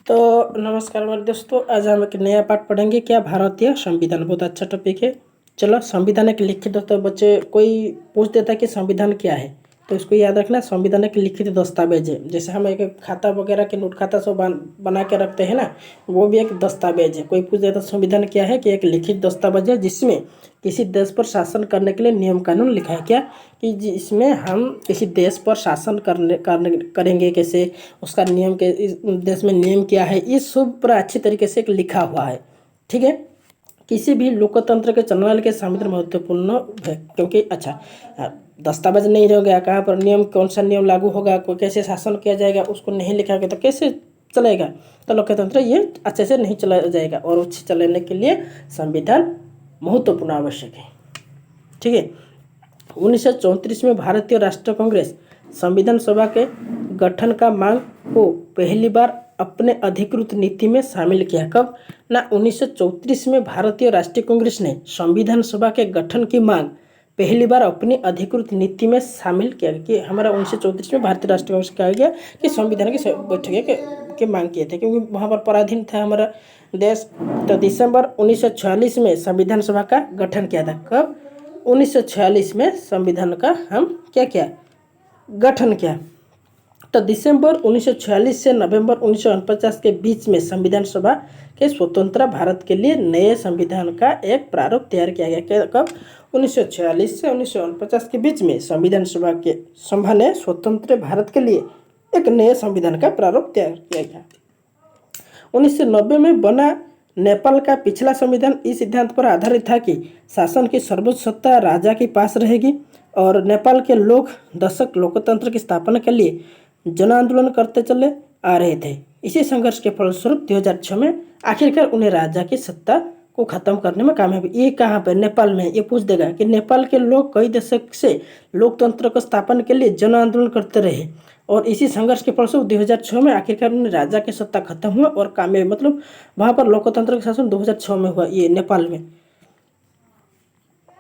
तो नमस्कार मेरे दोस्तों, आज हम एक नया पाठ पढ़ेंगे। क्या भारतीय संविधान, बहुत अच्छा टॉपिक है। चलो, संविधान एक लिखित, तो बच्चे कोई पूछ देता है कि संविधान क्या है, तो इसको याद रखना। संविधान एक लिखित दस्तावेज है। जैसे हम एक खाता वगैरह के नोट खाता सब बना के रखते हैं ना, वो भी एक दस्तावेज है। कोई पूछ देता संविधान क्या है, कि एक लिखित दस्तावेज है जिसमें किसी देश पर शासन करने के लिए नियम कानून लिखा है। क्या कि जिसमें हम किसी देश पर शासन करेंगे कैसे, उसका नियम के, इस देश में नियम क्या है, ये सब पूरा अच्छी तरीके से लिखा हुआ है। ठीक है, किसी भी लोकतंत्र के चलने वाले के संविधान महत्वपूर्ण है, क्योंकि अच्छा दस्तावेज नहीं रह गया, कहाँ पर नियम, कौन सा नियम लागू होगा, कोई कैसे शासन किया जाएगा, उसको नहीं लिखा गया तो कैसे चलेगा। तो लोकतंत्र ये अच्छे से नहीं चला जाएगा, और अच्छे चलाने के लिए संविधान महत्वपूर्ण आवश्यक है। ठीक है, 1934 में भारतीय राष्ट्रीय कांग्रेस संविधान सभा के गठन का मांग को पहली बार अपने अधिकृत नीति में शामिल किया। कब ना, 1934 में भारतीय राष्ट्रीय कांग्रेस ने संविधान सभा के गठन की मांग पहली बार अपनी अधिकृत नीति में शामिल किया। कि हमारा 1934 में भारतीय राष्ट्रीय कांग्रेस कहा गया कि संविधान की बैठक के मांग किए थे, क्योंकि वहाँ पर पराधीन था हमारा देश। तो दिसंबर 1946 में संविधान सभा का गठन किया था। कब, 1946 में संविधान का हम क्या किया, गठन किया। तो दिसंबर 1946 से नवंबर 1949 के बीच में संविधान सभा के स्वतंत्र भारत के लिए नए संविधान का एक प्रारूप तैयार किया गया। कब, 1946 से 1949 के बीच में संविधान सभा ने स्वतंत्र भारत के लिए एक नए संविधान का प्रारूप तैयार किया गया। 1990 में बना नेपाल का पिछला संविधान इस सिद्धांत पर आधारित था कि शासन की सर्वोच्च सत्ता राजा के पास रहेगी, और नेपाल के लोग दशक लोकतंत्र की स्थापना के लिए जन आंदोलन करते चले आ रहे थे। इसी संघर्ष के फलस्वरूप 2006 में आखिरकार उन्हें राजा की सत्ता को खत्म करने में कामयाबी। ये कहाँ पर, नेपाल में। ये पूछ देगा कि नेपाल के लोग कई दशक से लोकतंत्र को स्थापना के लिए जन आंदोलन करते रहे, और इसी संघर्ष के फलस्वरूप 2006 में आखिरकार उन्हें राजा की सत्ता खत्म हुआ और कामयाबी, मतलब वहाँ पर लोकतंत्र का शासन 2006 में हुआ, ये नेपाल में।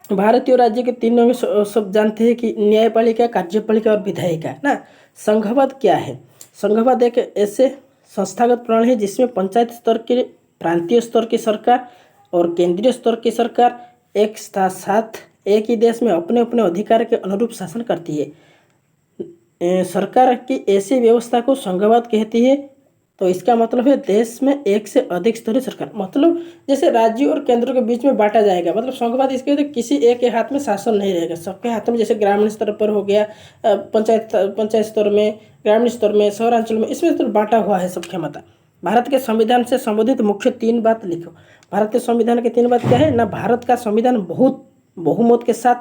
भारतीय राज्य के तीन अंग सब जानते हैं कि न्यायपालिका, कार्यपालिका और विधायिका ना। संघवाद क्या है? संघवाद एक ऐसे संस्थागत प्रणाली है जिसमें पंचायत स्तर के, प्रांतीय स्तर की सरकार और केंद्रीय स्तर की सरकार एक साथ एक ही देश में अपने अपने अधिकार के अनुरूप शासन करती है। सरकार की ऐसी व्यवस्था को संघवाद कहती है। तो इसका मतलब है देश में एक से अधिक स्तरीय सरकार, मतलब जैसे राज्यों और केंद्रों के बीच में बांटा जाएगा। मतलब संघवाद इसके तो किसी एक के हाथ में शासन नहीं रहेगा, सबके हाथ में। जैसे ग्रामीण स्तर पर हो गया, पंचायत स्तर में, ग्रामीण स्तर में, शहरांचल में, इसमें तो बांटा हुआ है सब क्षमता। भारत के संविधान से संबंधित मुख्य 3 बात लिखो। भारत के संविधान के 3 बात क्या है ना? भारत का संविधान बहुमत के साथ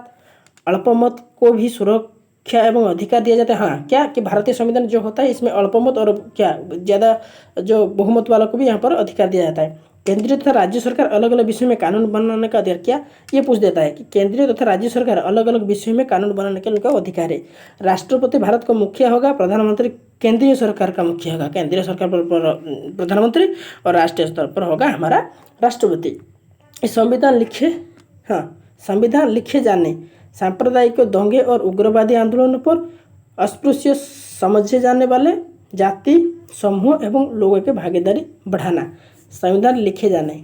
अल्पमत को भी सुरक्षा एवं अधिकार दिया जाता है। हाँ, क्या कि भारतीय संविधान जो होता है इसमें अल्पमत और क्या ज़्यादा जो बहुमत वालों को भी यहाँ पर अधिकार दिया जाता है। केंद्रीय तथा राज्य सरकार अलग अलग विषयों में कानून बनाने का अधिकार। क्या ये पूछ देता है कि केंद्रीय तथा राज्य सरकार अलग अलग विषयों में कानून बनाने के उनका अधिकार है। राष्ट्रपति भारत का मुखिया होगा, प्रधानमंत्री केंद्रीय सरकार का मुखिया होगा। केंद्रीय सरकार पर प्रधानमंत्री और राष्ट्रीय स्तर पर होगा हमारा राष्ट्रपति। संविधान लिखे जाने, सांप्रदायिक दंगे और उग्रवादी आंदोलनों पर अस्पृश्य समझे जाने वाले जाति समूह एवं लोगों की भागीदारी बढ़ाना। संविधान लिखे जाने,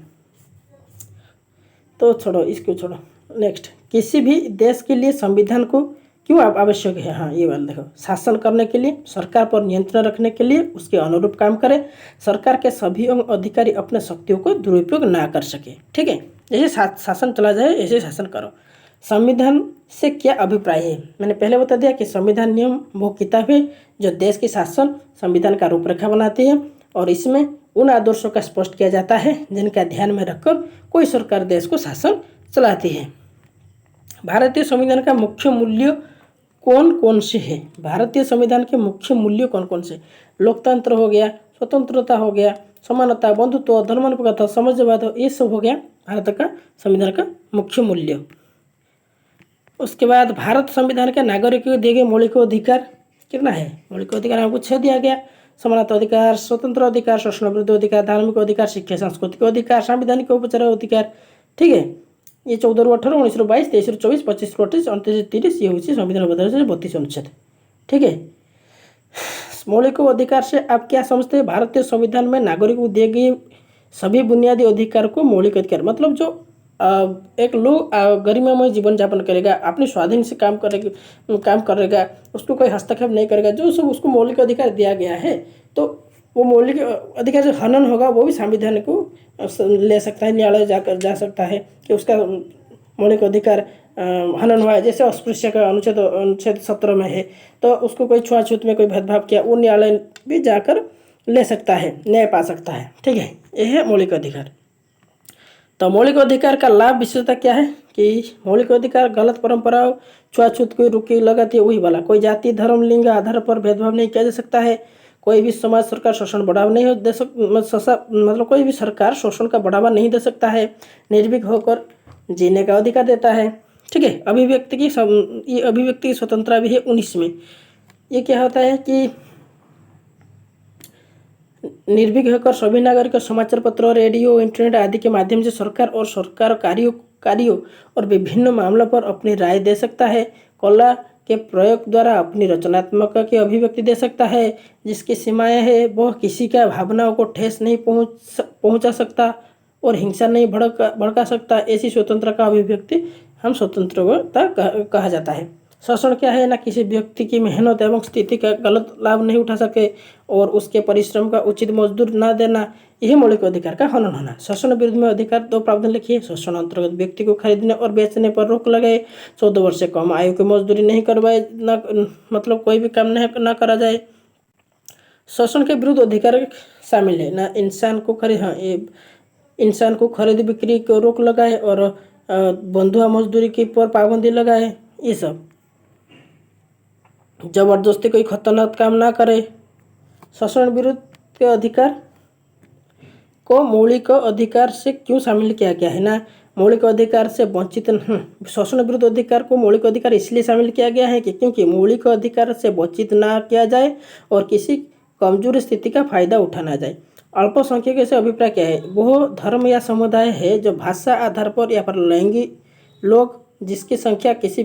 तो छोड़ो, इसको छोड़ो। नेक्स्ट, किसी भी देश के लिए संविधान को क्यों आवश्यक है? हाँ, ये बात देखो। शासन करने के लिए, सरकार पर नियंत्रण रखने के लिए, उसके अनुरूप काम करे, सरकार के सभी अधिकारी अपने शक्तियों को दुरुपयोग ना कर सके। ठीक है, जैसे शासन चला जाए ऐसे शासन करो। संविधान से क्या अभिप्राय है? मैंने पहले बता दिया कि संविधान नियम वो किताब है जो देश की शासन संविधान का रूपरेखा बनाती है, और इसमें उन आदर्शों का स्पष्ट किया जाता है जिनका ध्यान में रखकर कोई सरकार देश को शासन चलाती है। भारतीय संविधान का मुख्य मूल्य कौन कौन से है? भारतीय संविधान के मुख्य मूल्य कौन कौन से? लोकतंत्र हो गया, स्वतंत्रता हो गया, समानता, बंधुत्व, धर्मनिरपेक्षता, समाजवाद, ये सब हो गया भारत का संविधान का मुख्य मूल्य। उसके बाद भारत संविधान के नागरिकों को दिए गए मौलिक अधिकार कितना है? मौलिक अधिकार हमको 6 दिया गया। समानता अधिकार, स्वतंत्र अधिकार, शोषण विरोध अधिकार, धार्मिक अधिकार, शिक्षा सांस्कृतिक अधिकार, संवैधानिक उपचार अधिकार। ठीक है, ये 14 ରୁ 18, 19 ରୁ 22, 23 ରୁ 24, 25 ରୁ 28, 29 ରୁ 30, ये हूँ संविधान 32 अनुच्छेद। ठीक है, मौलिक अधिकार से आप क्या समझते हैं? भारतीय संविधान में नागरिक को दिए गए सभी बुनियादी अधिकार को मौलिक अधिकार, मतलब जो एक लोग गरिमामय जीवन यापन करेगा, अपने स्वाधीन से काम करेगा, उसको कोई हस्तक्षेप नहीं करेगा, जो सब उसको मौलिक अधिकार दिया गया है। तो वो मौलिक अधिकार जो हनन होगा वो भी संविधान को ले सकता है, न्यायालय जाकर जा सकता है कि उसका मौलिक अधिकार हनन हुआ है। जैसे अस्पृश्य का अनुच्छेद 17 में है, तो उसको कोई छुआछूत में कोई भेदभाव किया, वो न्यायालय भी जाकर ले सकता है, न्याय पा सकता है। ठीक है, यह है मौलिक अधिकार। तो मौलिक अधिकार का लाभ विशेषता क्या है कि मौलिक अधिकार गलत परंपराओं, छुआछूत को रोकी लगाती है, वही वाला। कोई जाति, धर्म, लिंग आधार पर भेदभाव नहीं किया जा सकता है। कोई भी समाज, सरकार शोषण बढ़ावा नहीं दे मतलब कोई भी सरकार शोषण का बढ़ावा नहीं दे सकता है। निर्भीक होकर जीने का अधिकार देता है। ठीक है, ये अभिव्यक्ति की स्वतंत्रता भी है 19 में। ये क्या होता है कि निर्भीक होकर सभी नागरिक समाचार पत्र, रेडियो, इंटरनेट आदि के माध्यम से सरकार और सरकार कार्यों और विभिन्न मामलों पर अपनी राय दे सकता है। कला के प्रयोग द्वारा अपनी रचनात्मकता की अभिव्यक्ति दे सकता है। जिसकी सीमाएं है वह किसी का भावनाओं को ठेस नहीं पहुंचा सकता और हिंसा नहीं भड़का सकता। ऐसी स्वतंत्रता का अभिव्यक्ति हम स्वतंत्रता कहा जाता है। शोषण क्या है? ना किसी व्यक्ति की मेहनत एवं स्थिति का गलत लाभ नहीं उठा सके और उसके परिश्रम का उचित मजदूर न देना, यही मौलिक अधिकार का हनन होना। शोषण विरुद्ध में अधिकार 2 प्रावधान लिखिए। शोषण अंतर्गत व्यक्ति को खरीदने और बेचने पर रोक लगाए, 14 वर्ष से कम आयु की मजदूरी नहीं करवाए, मतलब कोई भी काम न करा जाए। शोषण के विरुद्ध अधिकार शामिल है ना इंसान को खरीद बिक्री को रोक लगाए और बंधुआ मजदूरी की पर पाबंदी लगाए। ये सब जबरदस्ती कोई खतरनाक काम ना करे। शोषण विरुद्ध के अधिकार को मौलिक अधिकार से क्यों शामिल किया गया है ना? मौलिक अधिकार से वंचित शोषण विरुद्ध अधिकार को मौलिक अधिकार इसलिए शामिल किया गया है कि क्योंकि मौलिक अधिकार से वंचित ना किया जाए और किसी कमजोर स्थिति का फायदा उठाना जाए। अल्पसंख्यक से अभिप्राय क्या है? वो धर्म या समुदाय है जो भाषा आधार पर या पर लैंगिक लोग जिसकी संख्या किसी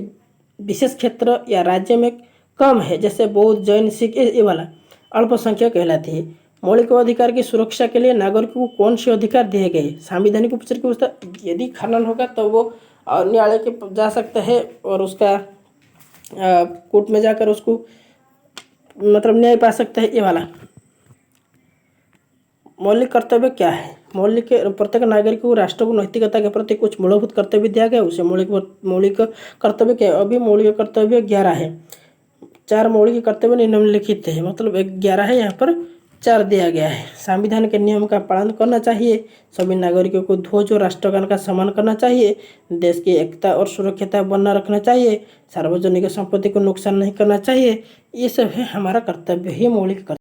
विशेष क्षेत्र या राज्य में कम है, जैसे बौद्ध, जैन, सिख, ये वाला अल्पसंख्यक कहलाती है। मौलिक अधिकार की सुरक्षा के लिए नागरिकों को कौन से अधिकार दिए गए? संवैधानिक उपचार की व्यवस्था यदि खनन होगा तो वो न्यायालय के जा सकता है और उसका कोर्ट में जाकर उसको मतलब न्याय पा सकता है। ये वाला मौलिक कर्तव्य क्या है? प्रत्येक नागरिक को राष्ट्र को नैतिकता के प्रति कुछ मूलभूत कर्तव्य दिया गया, उसे मौलिक कर्तव्य क्या है? अभी मौलिक कर्तव्य 11 है। 4 मौलिक कर्तव्य निम्नलिखित है, मतलब 11 है, यहाँ पर 4 दिया गया है। संविधान के नियम का पालन करना चाहिए। सभी नागरिकों को ध्वज और राष्ट्रगान का सम्मान करना चाहिए। देश की एकता और सुरक्षिता बनाए रखना चाहिए। सार्वजनिक संपत्ति को नुकसान नहीं करना चाहिए। ये सब है हमारा कर्तव्य, ही मौलिक कर्तव्य।